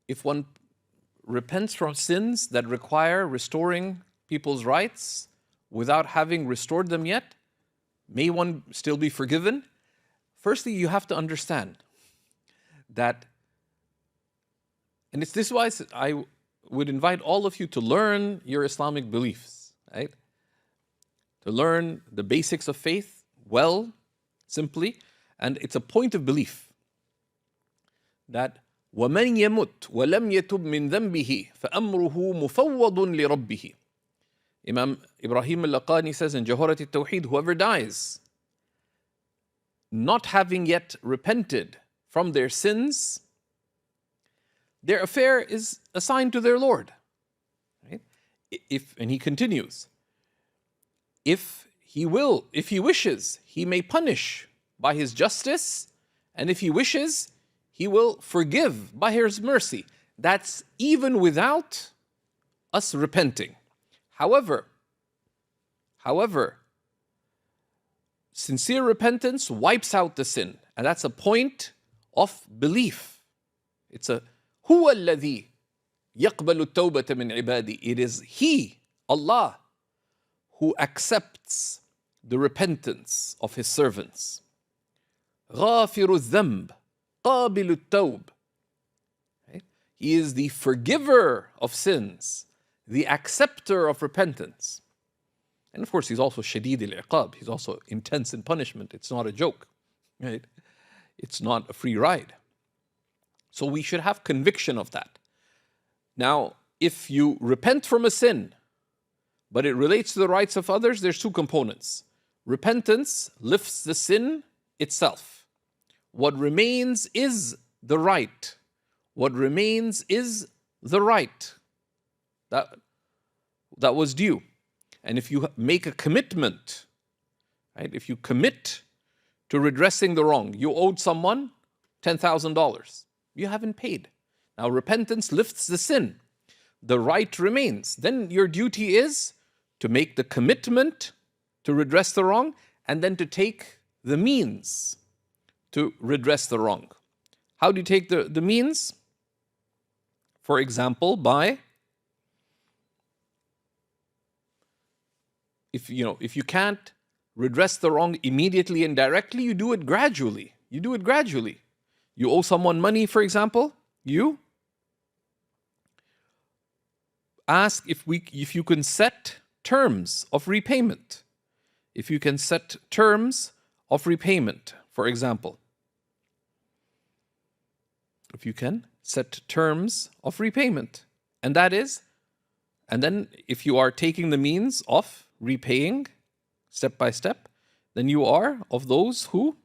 if one repents from sins that require restoring people's rights without having restored them yet, may one still be forgiven? Firstly, you have to understand that, and this is why I would invite all of you to learn your Islamic beliefs, right? To learn the basics of faith well, simply, and it's a point of belief that وَمَنْ يَمُتْ وَلَمْ يَتُبْ مِنْ ذَنْبِهِ فَأَمْرُهُ مُفَوَّضٌ لِرَبِّهِ. Imam Ibrahim al-Laqani says in Jawharat al-Tawheed, whoever dies not having yet repented from their sins, their affair is assigned to their Lord. Right? And he continues, if he wishes, he may punish by his justice, and if he wishes, he will forgive by his mercy. That's even without us repenting. However, sincere repentance wipes out the sin, and that's a point of belief. It's a هو الذي يقبل التوبة من عبادي. It is He, Allah, who accepts the repentance of His servants. غافر الذنب قابل التوب. He is the forgiver of sins, the acceptor of repentance. And of course, He's also shadid al-iqab. He's also intense in punishment. It's not a joke, right? It's not a free ride. So we should have conviction of that. Now, if you repent from a sin, but it relates to the rights of others, there's two components. Repentance lifts the sin itself. What remains is the right. What remains is the right that was due. And if you make a commitment, right? If you commit to redressing the wrong, you owed someone $10,000. You haven't paid. Now repentance lifts the sin. The right remains. Then your duty is to make the commitment to redress the wrong, and then to take the means to redress the wrong. How do you take the means? For example, by if you can't redress the wrong immediately and directly, you do it gradually. You owe someone money, for example, you ask if you can set terms of repayment. If you can set terms of repayment, for example. If you can set terms of repayment. And then if you are taking the means of repaying step by step, then you are of those who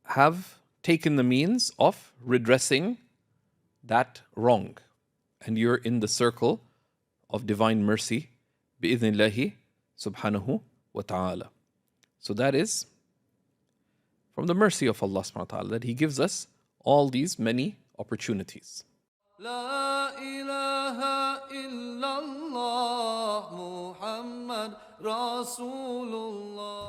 have taken the means of redressing that wrong. And you're in the circle of divine mercy, bi'idhnillahi subhanahu wa ta'ala. So that is from the mercy of Allah subhanahu wa ta'ala, that He gives us all these many opportunities. La ilaha illallah Muhammad Rasulullah.